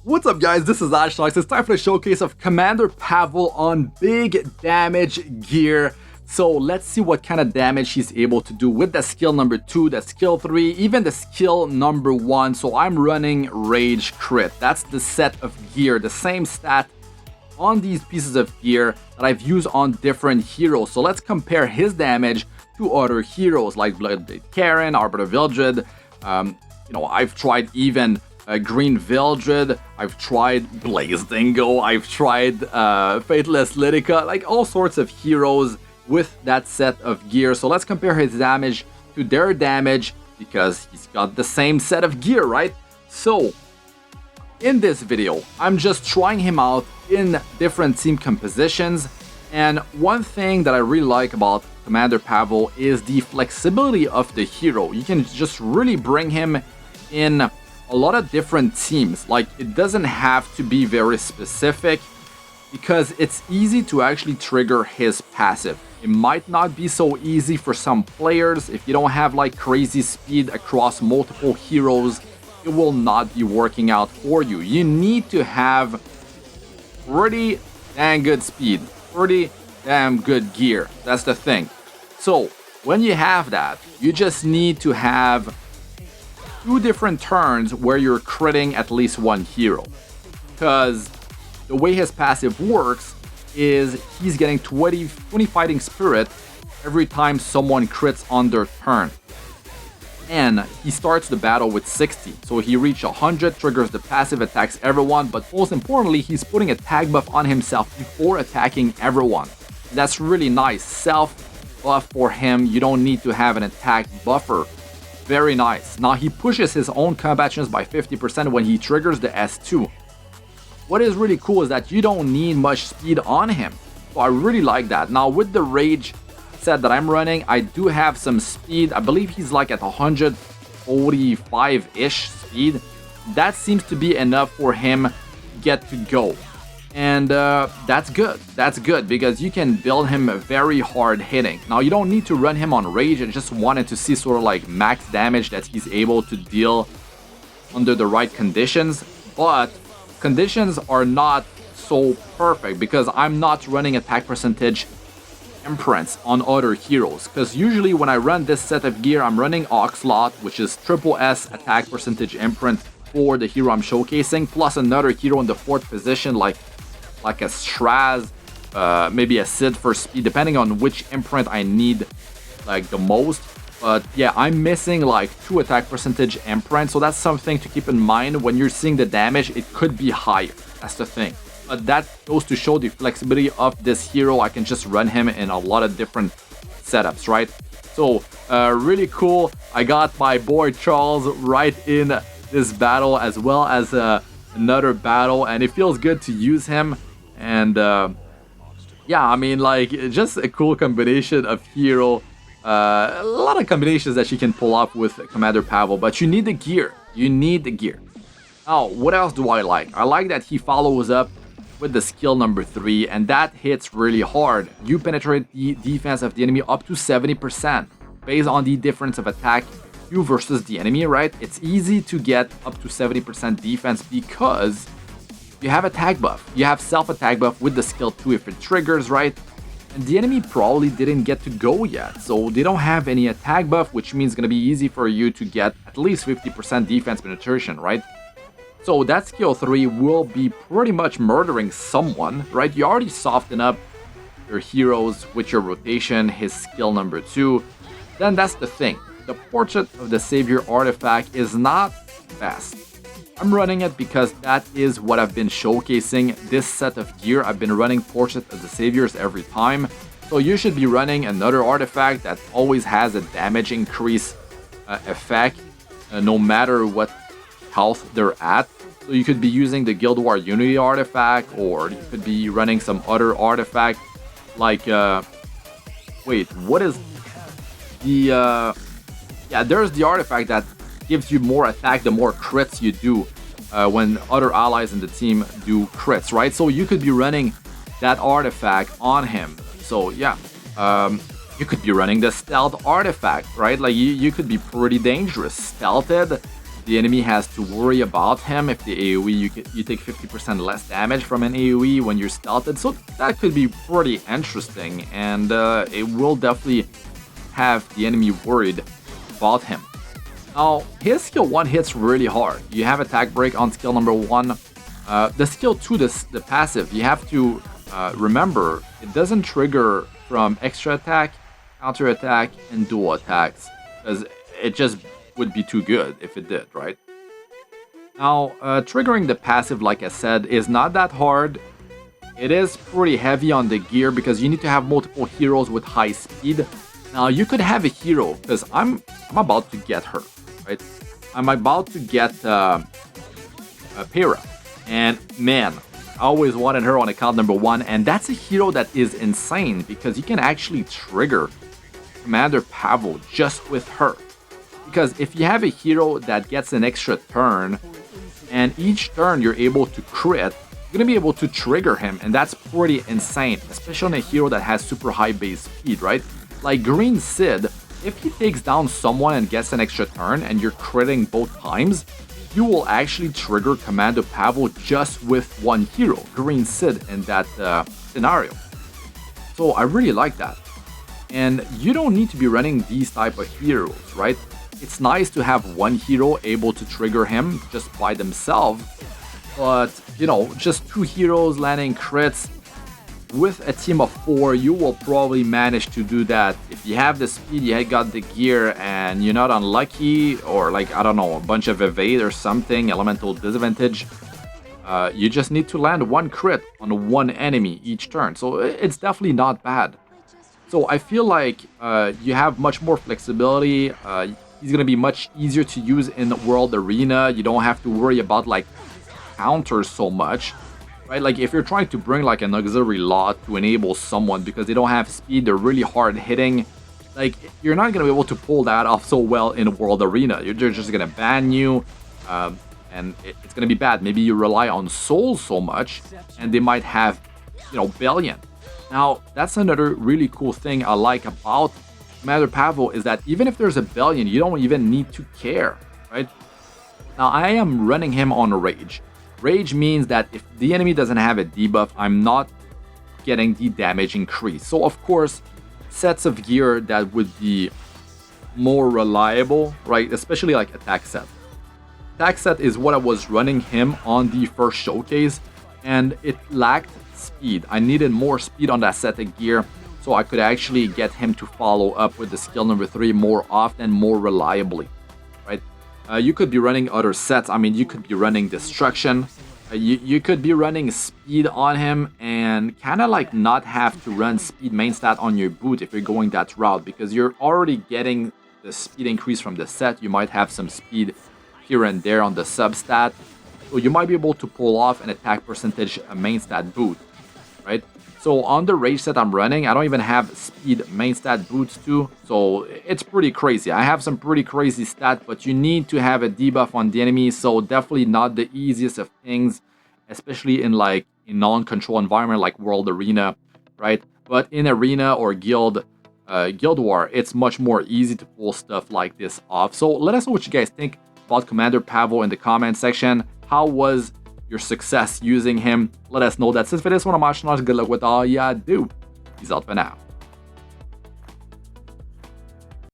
What's up, guys? This is Ashnox. It's time for the showcase of Commander Pavel on big damage gear. So let's see what kind of damage he's able to do with the skill number 2, the skill 3, even the skill number 1. So I'm running Rage Crit. That's the set of gear, the same stat on these pieces of gear that I've used on different heroes. So let's compare his damage to other heroes like Bloodblade Karen, Arbiter Vildred. I've tried even Green Vildred, I've tried Blaze Dingo, I've tried Faithless Lidica, like all sorts of heroes with that set of gear. So let's compare his damage to their damage because he's got the same set of gear, right? So in this video, I'm just trying him out in different team compositions. And one thing that I really like about Commander Pavel is the flexibility of the hero. You can just really bring him in a lot of different teams. Like, it doesn't have to be very specific because it's easy to actually trigger his passive. It might not be so easy for some players. If you don't have like crazy speed across multiple heroes, it will not be working out for you. You need to have pretty damn good speed, pretty damn good gear. That's the thing. So when you have that, you just need to have 2 different turns where you're critting at least one hero. Because the way his passive works is he's getting 20 fighting spirit every time someone crits on their turn. And he starts the battle with 60. So he reaches 100, triggers the passive, attacks everyone, but most importantly, he's putting a tag buff on himself before attacking everyone. That's really nice. Self buff for him. You don't need to have an attack buffer. Very nice. Now he pushes his own combat chance by 50% when he triggers the S2. What is really cool is that you don't need much speed on him. So I really like that. Now with the Rage set that I'm running, I do have some speed. I believe he's like at 145-ish speed. That seems to be enough for him to get to go. And that's good. That's good because you can build him very hard hitting. Now you don't need to run him on Rage. I just wanted to see sort of like max damage that he's able to deal under the right conditions. But conditions are not so perfect because I'm not running attack percentage imprints on other heroes. Because usually when I run this set of gear, I'm running Oxlot, which is triple S attack percentage imprint for the hero I'm showcasing, plus another hero in the 4th position like a Straz, maybe a Sid for speed, depending on which imprint I need like the most. But yeah, I'm missing like 2 attack percentage imprints, so that's something to keep in mind when you're seeing the damage. It could be higher, that's the thing. But that goes to show the flexibility of this hero. I can just run him in a lot of different setups, right? So really cool. I got my boy Charles right in this battle as well as another battle, and it feels good to use him. And yeah, I mean, like, just a cool combination of hero. A lot of combinations that you can pull off with Commander Pavel, but you need the gear. You need the gear. Now, what else do I like? I like that he follows up with the skill number 3, and that hits really hard. You penetrate the defense of the enemy up to 70% based on the difference of attack you versus the enemy, right? It's easy to get up to 70% defense because you have attack buff. You have self-attack buff with the skill 2 if it triggers, right? And the enemy probably didn't get to go yet, so they don't have any attack buff, which means it's gonna be easy for you to get at least 50% defense penetration, right? So that skill 3 will be pretty much murdering someone, right? You already soften up your heroes with your rotation, his skill number 2. Then that's the thing. The Portrait of the Savior artifact is not best. I'm running it because that is what I've been showcasing this set of gear. I've been running Portrait of the Saviors every time. So you should be running another artifact that always has a damage increase effect, no matter what health they're at. So you could be using the Guild War Unity artifact, or you could be running some other artifact like, wait, what is the, yeah, there's the artifact that gives you more attack the more crits you do when other allies in the team do crits, right? So you could be running that artifact on him. So yeah, you could be running the stealth artifact, right? Like you could be pretty dangerous, stealthed, the enemy has to worry about him. If the AoE, you take 50% less damage from an AoE when you're stealthed. So that could be pretty interesting, and it will definitely have the enemy worried about him. Now, his skill 1 hits really hard. You have attack break on skill number 1. The skill 2, the passive, you have to remember, it doesn't trigger from extra attack, counter attack, and dual attacks, because it just would be too good if it did, right? Now, triggering the passive, like I said, is not that hard. It is pretty heavy on the gear because you need to have multiple heroes with high speed. Now, you could have a hero, because I'm about to get her, right? I'm about to get Pyrrha. And man, I always wanted her on account number 1, and that's a hero that is insane because you can actually trigger Commander Pavel just with her. Because if you have a hero that gets an extra turn, and each turn you're able to crit, you're gonna be able to trigger him, and that's pretty insane, especially on a hero that has super high base speed, right? Like Green Sid, if he takes down someone and gets an extra turn, and you're critting both times, you will actually trigger Commander Pavel just with one hero, Green Sid, in that scenario. So I really like that. And you don't need to be running these type of heroes, right? It's nice to have one hero able to trigger him just by themselves, but you know, just 2 heroes landing crits with a team of 4, you will probably manage to do that. If you have the speed, you got the gear, and you're not unlucky, or like, I don't know, a bunch of evade or something, elemental disadvantage, you just need to land 1 crit on 1 enemy each turn. So it's definitely not bad. So I feel like you have much more flexibility. He's going to be much easier to use in the World Arena. You don't have to worry about like counters so much. Right, like if you're trying to bring like an auxiliary lot to enable someone because they don't have speed, they're really hard hitting, like you're not gonna be able to pull that off so well in a World Arena. They're just gonna ban you, and it's gonna be bad. Maybe you rely on souls so much, and they might have, you know, Bellion. Now that's another really cool thing I like about Commander Pavel is that even if there's a Bellion, you don't even need to care, right? Now I am running him on Rage. Rage means that if the enemy doesn't have a debuff, I'm not getting the damage increase. So of course, sets of gear that would be more reliable, right? Especially like attack set. Attack set is what I was running him on the first showcase, and it lacked speed. I needed more speed on that set of gear so I could actually get him to follow up with the skill number 3 more often, more reliably, right? You could be running other sets. I mean, you could be running Destruction. You could be running Speed on him and kind of like not have to run Speed main stat on your boot if you're going that route, because you're already getting the speed increase from the set. You might have some speed here and there on the sub stat. So you might be able to pull off an attack percentage main stat boot, right? So on the Rage set I'm running, I don't even have speed main stat boots too, so it's pretty crazy. I have some pretty crazy stats, but you need to have a debuff on the enemy, so definitely not the easiest of things, especially in like a non-control environment like World Arena, right? But in Arena or Guild War, it's much more easy to pull stuff like this off. So let us know what you guys think about Commander Pavel in the comment section. How was your success using him? Let us know. That's it for this one. I'm Ashnaj. Good luck with all ya do. Peace out for now.